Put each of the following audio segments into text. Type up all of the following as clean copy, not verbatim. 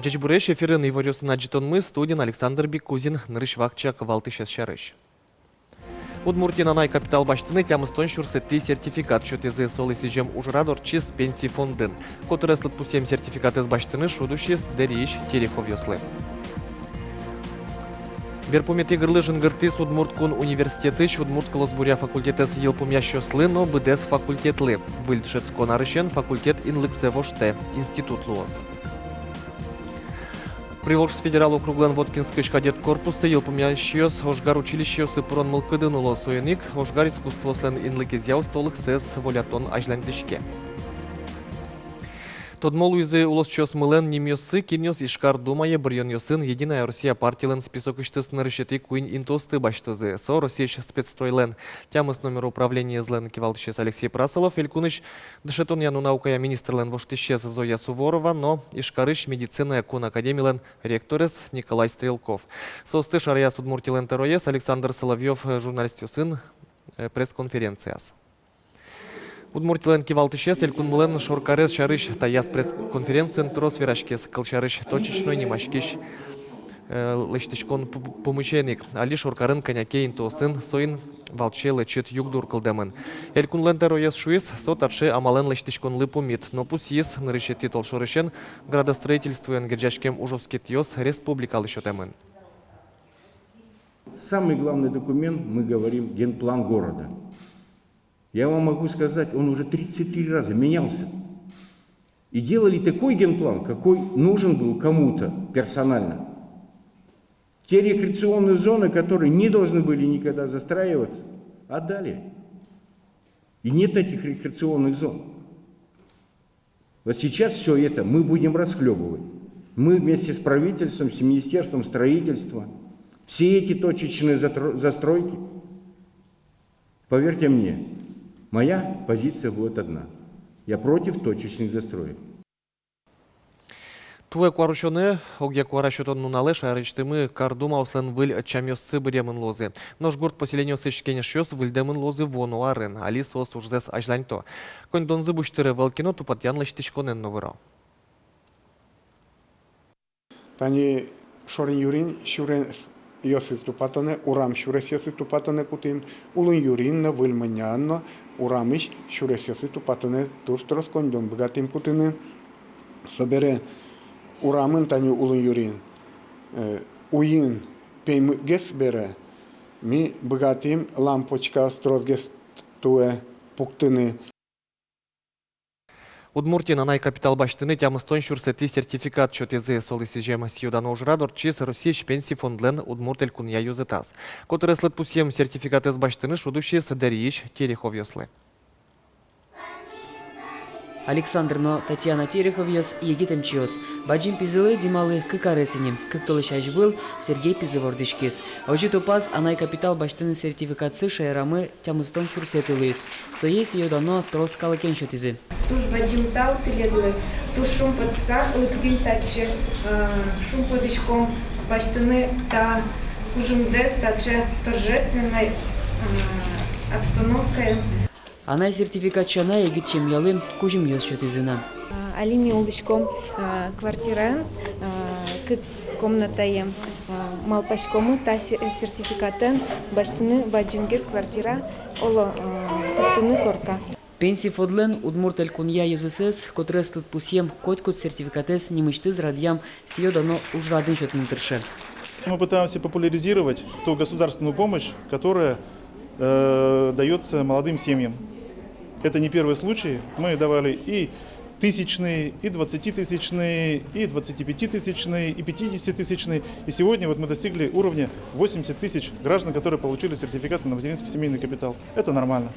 Жечбуреш эфирын иварёсына житонмы студен Александр Бекузин нырышвакчак валтышес шарыш. Удмуртия най капитал баштыны тямыстон шурсетти сертификат шөтезы солы сижем ужрадор чиз пенсий фондын. Котыреслыт пусем сертификат из баштыны шудущес дериш терехов ёслы. Верпумети гырлыжын гыртыс Удмурткун университеты Удмурт колосбуря факультетес елпумящослы, но быдес факультетлы. Выльдшецко нарышен факультет инлыксе воште, институт луос. Приволжск федерал округлен Воткинский кадет корпусы елпумящиос Ошгар училищиосы пурон мылкыдын уло соеник Ошгар искусствослен инлыкезяу столык сес волятон ажландышке. Тодмол уйзы улосчос мылен немёсы кинёс ишкар думае брьон ёсын Единая Россия партиялен список иштыс нарышети куин интосты баштызы. Со Россияш спецстройлен. Тямыс номер управления злен кивалтышес Алексей Прасолов, Элькуныш дышетон яну наукая министрлен воштищес Зоя Суворова, но ишкарыш медицина кун академилен ректорес Николай Стрелков. Состы шараяс Удмуртилен тероес Александр Соловьев, журналист ёсын пресс-конференцияс. Удмуртилен кивалтышес Элькун мулен шоркарес шарыш таяс пресс-конференциян трос верашкес кылшарыш точечной немашкиш лыштышкон помещенник. Али шоркарын конякейн тосын соин валче лечит югдур кылдамын. Элькун тероес шуис сотарше амален лыштышкон лыпумит, но пусис нарышети толшорышен градостроительствуен герджашкем ужовскит ёс республикалы шотамын. Самый главный документ, мы говорим, генплан города. Я вам могу сказать, он уже 33 раза менялся. И делали такой генплан, какой нужен был кому-то персонально. Те рекреационные зоны, которые не должны были никогда застраиваться, отдали. И нет этих рекреационных зон. Вот сейчас все это мы будем расхлебывать. Мы вместе с правительством, с Министерством строительства, все эти точечные застройки, поверьте мне, моя позиция будет одна. Я против точечных застроек. Туе куарушоне, огья куарашотон нуналеш, арычтымы кардума услен выль чамёссы бремын лозы. Нож гурт поселению сышкенешёс выльдемын лозы вону арын, али сос ужзес ажланьто. Конь донзы буштыры велкино тупатян лыштышконен новыро. Тани шорин юрин шурен йосис тупатоне, урам шурес йосис тупатоне кутим, улун юрин выльманянно, урамиш шурес йосис тупатоне, турстрос конь дон богатым кутыны, собере урамын тани улун юрин, уин пейм гес бере, ми богатым лампочка строс гес туе пуктыны. Удмуртия най капитал баштыны тямыстон шурсети сертификат чотезы солы сижема сьюдана ужрадор чиз Россияш пенсий фондлен Удмуртель кунья юзетас. Котыреслет пусем сертификат из баштыны шудущие садарииш терехов ёслы. Александр но Татьяна Тереховьёс егитем чиос. Баджим пизылы дималы кыкаресини. Кыктолышаш был Сергей Пизывордышкис. Ожи топаз анай капитал баштыны сертификатсы шайрамы тямыстон шурсеты лыс. Соес ее дано трос калакен шотизы. Туш баджим тау тыледлы. Туш шум подса уйктин таче. Шум подышком баштыны та кужимдес таче торжественной обстановкой. Анай сертификат чана егит шемьялы кужим ёс шотизына. Алине улдышком квартира, комнатаем малпашкому та сертификатын баштыны баджингес квартира оло картыны корка. Пенсий фодлен Удмуртель кунья ЮЗСС, котрестут пусьем котькут сертификатес немышты зрадьям сие дано ужрадын шотным тырше. Мы пытаемся популяризировать ту государственную помощь, которая дается молодым семьям. Это не первый случай. Мы давали и тысячные, и 20-тысячные, и 25-тысячные, и 50-тысячные. И сегодня вот мы достигли уровня 80 тысяч граждан, которые получили сертификат на материнский семейный капитал. Это нормально.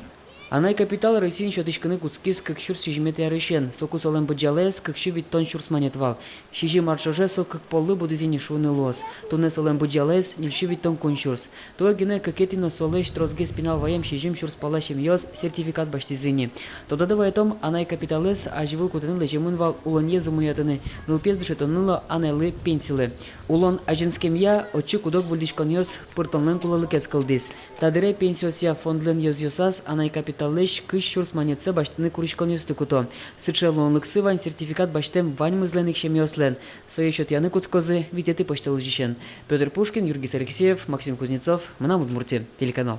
Анай капитал Российн шотышканы куцкис как шурс шижмет ярышен, соку солен бджалес как шивит тон шурс манетвал. Шижи маршоже со как полы будузини шуны лос. Туне солен бджалес нил шивит тон коншурс. То гене какетино солеш трозге спинал воем шижим шурс палашим йос сертификат баштизини. То дадавай том анай капиталес аживул кутен лежемын вал улонье замуятыны. Нылпез дышетонуло анайлы пенсилы. Улон ажинскем я очи кудок вульдишкон йос пыртонлен кулалыкес кылдис. Тадыре пенсиосия фондлен йос йосас анай капитал капиталлеш кыш шурс манетсе баштыны куришкон юстыкуто. Сычелон лыксывань сертификат баштем вань мызленик шемиослен. Своей счет Яны Куцкозы, Витеты Почталужищен. Петр Пушкин, Юргис Алексеев, Максим Кузнецов, Манам Удмуртия, телеканал.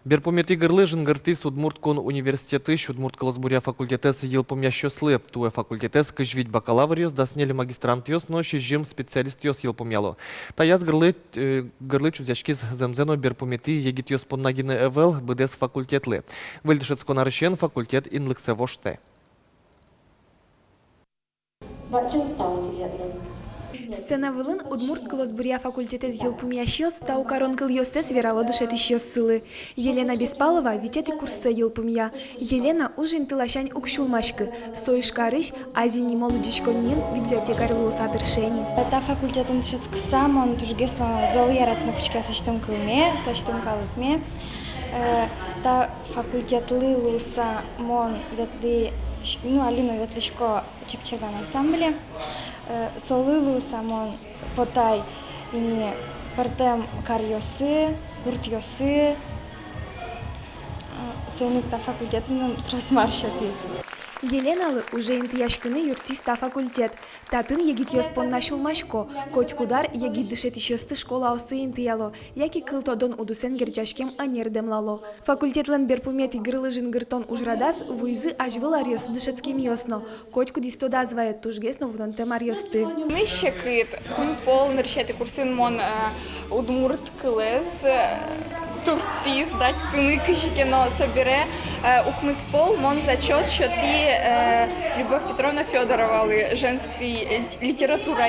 Берпомети гырлы жынгырты Судмурткон университеты Шудмурт Каласбуря факультетес елпомя щослы. Туе факультетес кыжвить бакалавриос даснели магистрантиос, но шижим специалистиос елпомяло. Таяз гырлы чузячкиз земзено берпомети егитиос поннагины эвел быдес факультетлы. Выльдышецко нарышен факультет инлыксевоште. Сцена вылын Удмурт Каласбуря факультеты елпумя щос та укарон кыл йосес верало дышет щос сылы. Елена Беспалова витеты курсы елпумя. Елена ужин тылашань укшулмашкы. Соишкарыш азини молодичконнин библиотекарь лусадыршени. Та факультетын дышеткысам, он тужгесно зоуярат на пучке сочтом калыкме. Та факультетлы луса мон ветли, алина ветлишко чипчаган ансамбле. Солылу самон потай ини партем карьосы, куртьосы, сойник та факультетным трасмарщапиз. Еленалы уже интияшкины юртиста факультет. Татын егит йоспонна шулмашко. Коть кудар егит дышет ищёсты школа осы интияло. Яки кылтодон удусен герчашкем анердемлало. Факультетлен берпумет игрылы жингыртон ужрадас вуйзы ажвыл арьос дышецким йосно. Коть кудисто дазвает тужгесно вдонтем арьосты. Нищекит, кунь полный решеты курсын мон удмурт кылыз. Туртиз, дать тыны кыщикено собере, укмыспол, мон зачет, что ты Любовь Петровна Федорова, женской литература.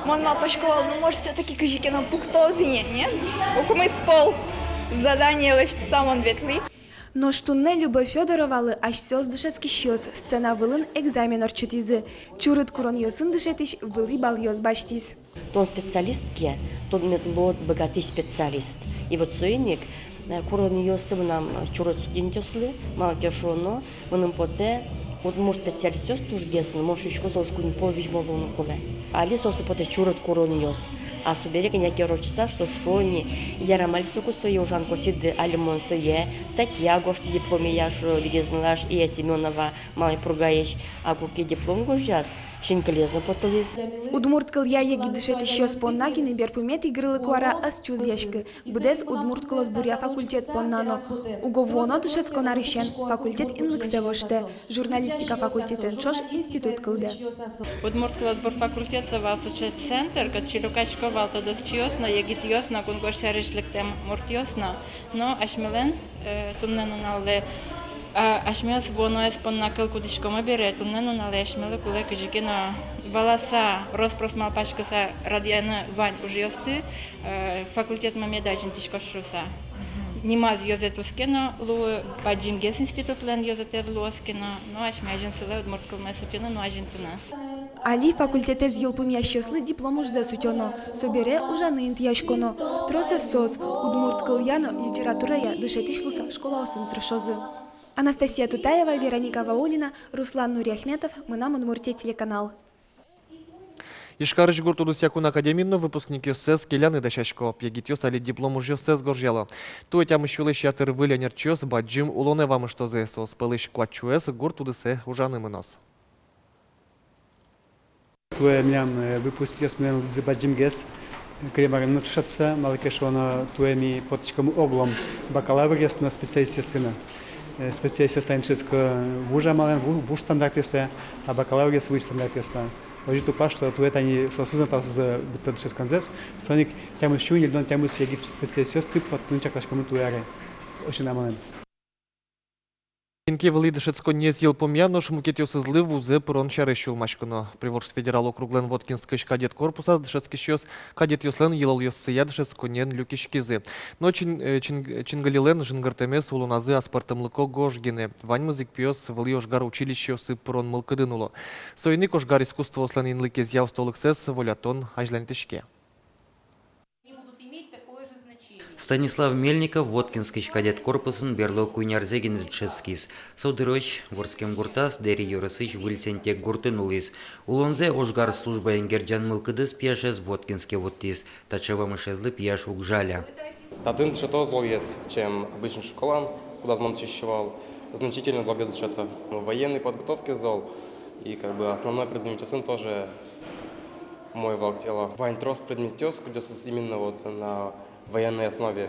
Мон мапа школа, ну может все-таки кыщикено пуктозине, нет? Укмыспол, задание лишь сам он ветли. Но что не Любовь Федоровалы, аж сёс дышецки щёс, сцена вылын экзамен орчутизы. Чурыт курон йосын дышетиш, вылы бал йос баштиз. Тон специалистке, тон медлот богатый специалист. И вот сойник, курон йосы нам чурыт студентёслы, малакешоно, мыным поте, вот может специалист йос тужгесын, может еще сос кунь пович молону куле. Али сосы поте чурыт курон йос. А собере коняки рочса, что шони, ярамаль соку сое ужан косиды алимон сое, статья гошти дипломе яшу лигезнлаш и Семенова малый пругаешь, а куки диплом гожjas, шинкалезно потылиз. Удмурт кылья егит дышет ещё споннагины берпумет игрылы куара ас чузяшкы. Будес Удмурт Каласбуря факультет поннано. Уговоно дышет сконарищен, факультет инлыксевоште, журналистика факультетен чош институт кылды. Удмурт Каласбур факультет завалсычет центр, качилукачко валтодос чиосно, егит йосно, кунгошся решлектем муртьосно, но ашмелен туннен унале ашмелс воно эспонна кылкудишкома бере, туннен унале ашмеле куле кыжикено валаса роспрос малпашкаса радианы вань ужьосты, факультет мамедажин тишкошуса. Нимаз йозет ускено, лу баджимгес институт лен йозет луоскено, но ашмяжин сыле Удмурт кылмесутено, но ажинтына. Али факультетез елпумя щослы диплом уж засутено, собере ужаны интияшконо. Тросе сос, Удмурт кыльяно литературая дышетиш луса школа осын трошозы. Анастасия Тутаева, Вероника Ваулина, Руслан Нуриахметов, Мынам Удмуртия телеканал. Ишкарыч гуртудус якун академинно выпускники СЭС Келяны Дашачко. Пьегитёс али диплом уже СЭС горжело. Туе тям ищулы щатыр выленерчёс, баджим улоне вам что ЗСО. Спылыш квачуэс гуртудысе ужаны мынос. Туе мям выпускники мен баджимгес. Кремарен нутшатся, малакешоно туеми поточком оглом бакалавриес на специалистина. Специалист станческо вужа мален вуж стандартисе, а бакалавриес вуж стандартисе. Ложит упа, что тует они сосузнат за бутадышес концес, соник тямы щуни, дон тямы сьегит специалисты под нунчакашкому туяре. Очень намален. Инке вылидышецко не съел помяно, шмукетёс излы вузе прон чарыщу машкано. Приворс федерал округлен Воткинскыш кадет корпуса дышецкий щёс кадет ёслен елал ёсыя дышецко нен люкишкизы. Но чингалилен жингартемес улуназы аспартымлыко гожгины. Вань музык пьёс выл ёшгар училище ёсы прон мылкыдынуло. Сойны кошгар искусство ослен инлыке зяв столыксес волятон ажлентишке. Станислав Мельников, Воткинский кадет корпусын берло куйнярзе генерческис. Саудырыч, ворскем гуртас, дери юрысыч выльцентек гуртын улис. Улонзе ожгар служба энгерджан мылкыдыс пьяшез Воткинске воттис. Тачева мышезлы пьяш угжаля. Татын что зол есть, чем обычный школан, куда он чищевал. Значительно зол без учета военной подготовки зол. И как бы основной предмет сын тоже мой вал тела. Вайн трос предмет где именно вот на военной основе.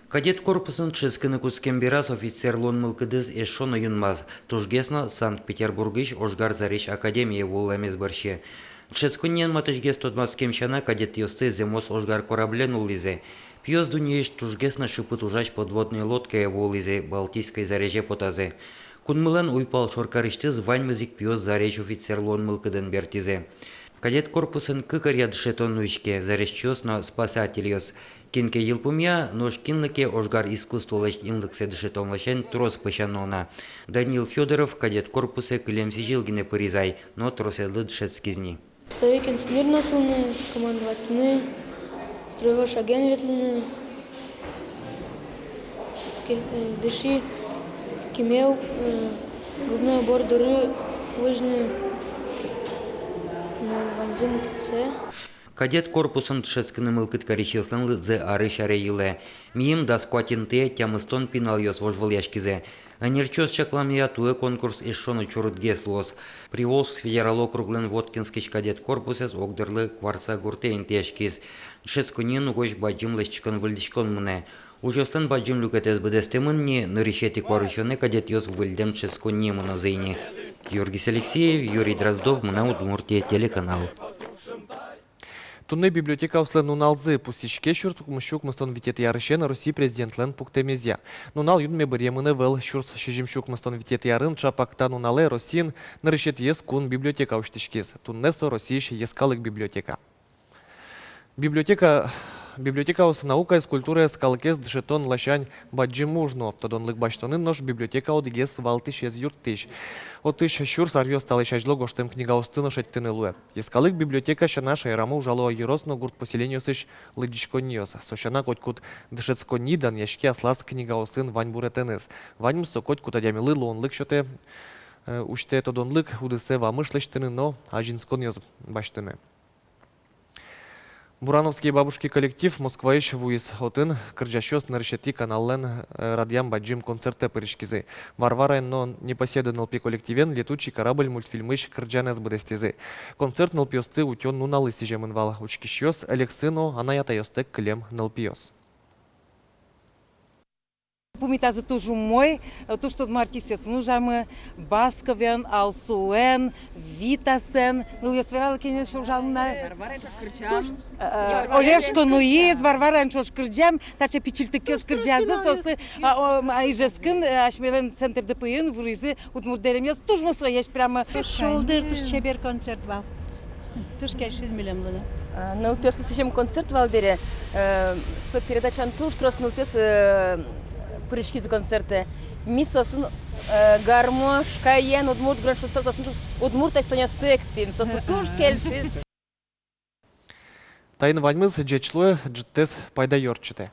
Кадет корпусын ческіні күскен бераз офицерлон мылкыдыз эшшон юнмаз. Тужгесно Санкт-Петербургыш Ожгар Зариш Академия волламез барше. Ческунен матышгес тодмаскем шана кадет йосты земос Ожгар кораблен улизе. Пьёс дуньеш тужгесно шипыт ужач подводной лодкой волизе Балтийской зареже потазе. Кунмылан уйпал шоркарыштыз ваньмызик пьёс Зареш офицерлон мылкыдын бертизе. Кадет корпусын кыкарья дышетон уйшке Зарешчёсно спасательёс. Кинке елпумя, нож кинлыке Ожгар искусстволаш инлыксе дышетонлашен трос пышанона. Данил Федоров, кадет корпусы кылемси жилгине поризай, но троседлы дышетскизни. Стоякен смирно слыны, командовательны, строевой шаген ветлыны, дыши, кимел, головной убор дыры, лыжны, ванзим кице. Кадет корпусын тшецкіні мылкыт каричеслан лыдзе ары шаре йылы. Мием да скватинте тямыстон пинал йос вожвал яшкизе. Анерчос чакламия туе конкурс ишшону чурутгес лос. Приволжск федерал округлен Воткинский кадет корпусес огдырлы кварца гурте интешкиз. Тшецкунин угош баджим лещикон выльдишкон мune. Ужостан баджим люкетес бедестемынни ныришети кварущоне кадет йос выльдем тшецкунни мунозейни. Георгий Алексеев, Юрий Дроздов, Муна Удмуртия, телеканал. Тунны библиотека услен нуналзы пусичке шурт кумщук мыстон витет ярышен России президент лен пуктемезя. Нунал юнме бремыны вел шурт шижимщук мыстон витет ярын чапакта нунале Россиин нарышет ес кун библиотека уштишкиз. Туннесо Российш ескалык библиотека. Библиотека ос наука и скульптура скалкес дышетон лащань баджимужно. Тодонлык баштонын нож библиотека одигес валтиш ез юртиш. Отыш щур сарьё стал ищачло гоштем книга остына шеттыны луэ. Ескалык библиотека шана шайраму жало еросно гурт поселению сыш лыдичко ниос. Сощана котькут дышецко нидан яшке аслас книга осын вань буретенес. Вань мсо котькут адямилы лонлык шоте уште тодонлык удысе вамышлештыны, но ажинско ниос баштыны. Бурановский бабушки коллектив Москва-иш вуис хотын кырджащос нарышети каналлен радиам баджим концерте пырышкизы. Варвара но непоседы НЛП коллективен летучий корабль мультфильмыш кырджанес бдестизы. Концерт НЛПёсты утен нуналы сижемынвал. Учкищос Алексыно анаятайостек клем НЛПёс. Помитаза тоже мой, то что мартисес, ну жамы Басковен, Алсуен, Витасен, ну я сверала конечно жам на Олешко Нуиз, Варвара Энчош Кырджам, тача пичилты кёс Кырджазы, сосы айжескин, ашмелен центр ДПН, вуризы, утмурдеремёс, туж мы своешь прямо. Шолдыр туж чебер концерт вал, туж кешиз милем луна. НЛПёс сечем концерт вал бере, со передачан туж трос НЛПёс пырышки за концерты. Мисосын гармош, каен, удмурт, граншуца, удмурт, так то не стектин, сосы туж кельшиз. Тайны ваньмыз джечлуе джеттес пайда йорчыте.